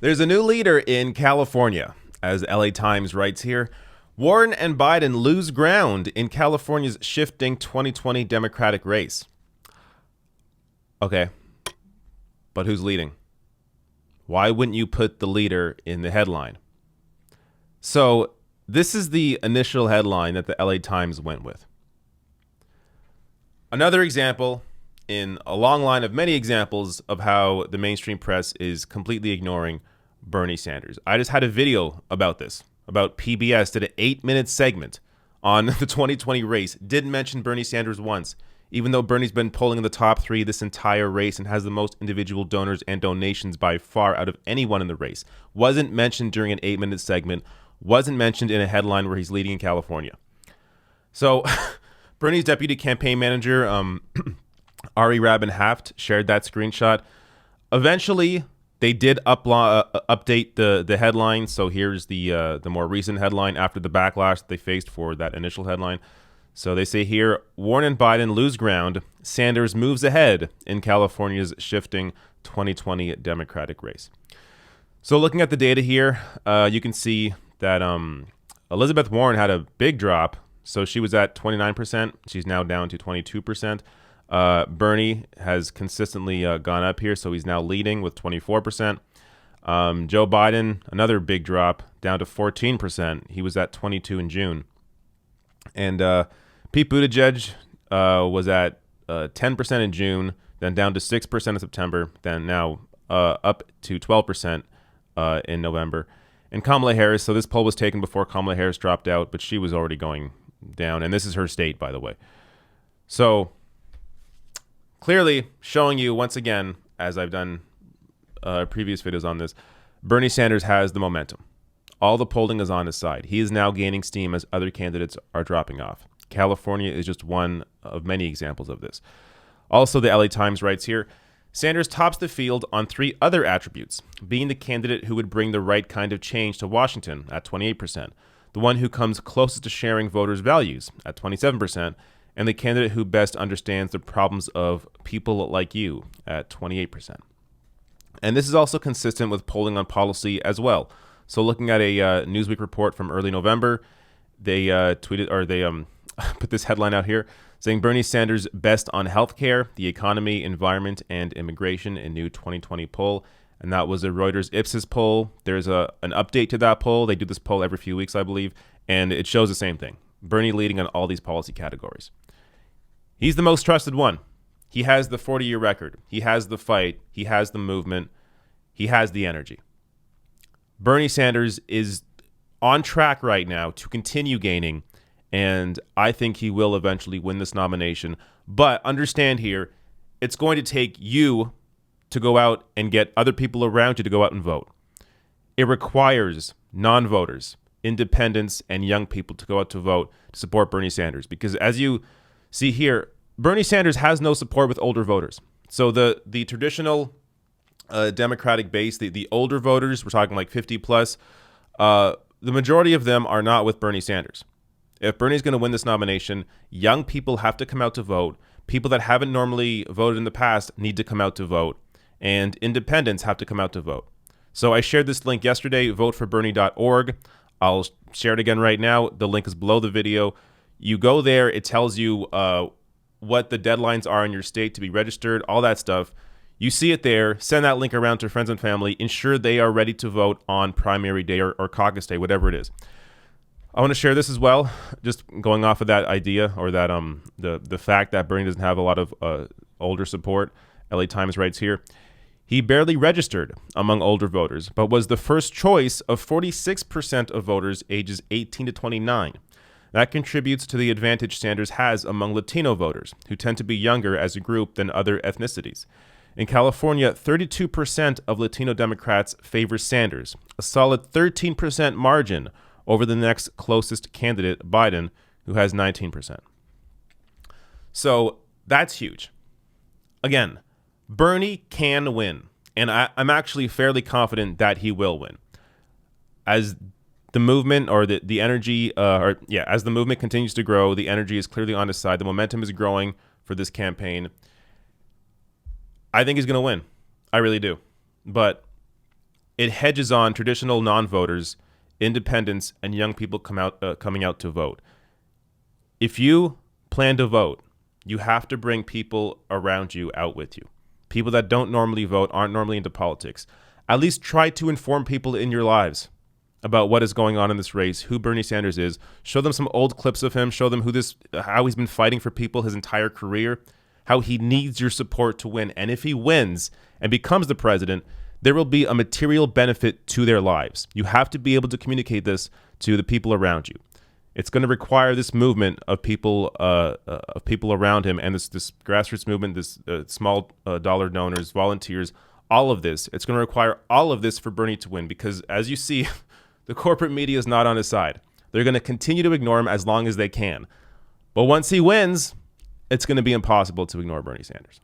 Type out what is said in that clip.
There's a new leader in California. As LA Times writes here, Warren and Biden lose ground in California's shifting 2020 Democratic race. Okay, but who's leading? Why wouldn't you put the leader in the headline? So this is the initial headline that the LA Times went with. Another example in a long line of many examples of how the mainstream press is completely ignoring Bernie Sanders. I just had a video about this, about PBS did an 8-minute segment on the 2020 race, didn't mention Bernie Sanders once, even though Bernie's been polling in the top 3 this entire race and has the most individual donors and donations by far out of anyone in the race. Wasn't mentioned during an 8-minute segment, wasn't mentioned in a headline where he's leading in California. So Bernie's deputy campaign manager, Ari Rabin-Haft, shared that screenshot. Eventually, they did update the headline. So here's the more recent headline after the backlash they faced for that initial headline. So they say here, Warren and Biden lose ground. Sanders moves ahead in California's shifting 2020 Democratic race. So looking at the data here, you can see that Elizabeth Warren had a big drop. So she was at 29%. She's now down to 22%. Bernie has consistently gone up here, so he's now leading with 24%. Joe Biden, another big drop, down to 14%. He was at 22 in June. And Pete Buttigieg was at 10% in June, then down to 6% in September, then now up to 12% in November. And Kamala Harris, so this poll was taken before Kamala Harris dropped out, but she was already going down. And this is her state, by the way. So clearly showing you once again, as I've done previous videos on this, Bernie Sanders has the momentum. All the polling is on his side. He is now gaining steam as other candidates are dropping off. California is just one of many examples of this. Also, the LA Times writes here, Sanders tops the field on 3 other attributes, being the candidate who would bring the right kind of change to Washington at 28%, the one who comes closest to sharing voters' values at 27%, and the candidate who best understands the problems of people like you at 28%. And this is also consistent with polling on policy as well. So looking at a Newsweek report from early November, they put this headline out here saying Bernie Sanders best on healthcare, the economy, environment, and immigration in new 2020 poll. And that was a Reuters Ipsos poll. There's an update to that poll. They do this poll every few weeks, I believe, and it shows the same thing. Bernie leading on all these policy categories. He's the most trusted one. He has the 40-year record. He has the fight. He has the movement. He has the energy. Bernie Sanders is on track right now to continue gaining, and I think he will eventually win this nomination. But understand here, it's going to take you to go out and get other people around you to go out and vote. It requires non-voters, independents, and young people to go out to vote to support Bernie Sanders. Because as you see here, Bernie Sanders has no support with older voters. So the traditional Democratic base, the older voters, we're talking like 50 plus, the majority of them are not with Bernie Sanders. If Bernie's going to win this nomination, young people have to come out to vote. People that haven't normally voted in the past need to come out to vote. And independents have to come out to vote. So I shared this link yesterday, voteforbernie.org. I'll share it again right now. The link is below the video. You go there, it tells you what the deadlines are in your state to be registered, all that stuff. You see it there, send that link around to friends and family, ensure they are ready to vote on primary day or caucus day, whatever it is. I want to share this as well, just going off of that idea or that the fact that Bernie doesn't have a lot of older support. LA Times writes here, he barely registered among older voters, but was the first choice of 46% of voters ages 18 to 29. That contributes to the advantage Sanders has among Latino voters, who tend to be younger as a group than other ethnicities. In California, 32% of Latino Democrats favor Sanders, a solid 13% margin over the next closest candidate, Biden, who has 19%. So that's huge. Again, Bernie can win, and I'm actually fairly confident that he will win. As the movement or the energy, as the movement continues to grow, the energy is clearly on his side. The momentum is growing for this campaign. I think he's going to win. I really do. But it hedges on traditional non-voters, independents, and young people coming out to vote. If you plan to vote, you have to bring people around you out with you. People that don't normally vote, aren't normally into politics. At least try to inform people in your lives about what is going on in this race, who Bernie Sanders is. Show them some old clips of him. Show them how he's been fighting for people his entire career, how he needs your support to win. And if he wins and becomes the president, there will be a material benefit to their lives. You have to be able to communicate this to the people around you. It's going to require this movement of people around him, and this grassroots movement, this small dollar donors, volunteers, all of this. It's going to require all of this for Bernie to win, because as you see, the corporate media is not on his side. They're going to continue to ignore him as long as they can. But once he wins, it's going to be impossible to ignore Bernie Sanders.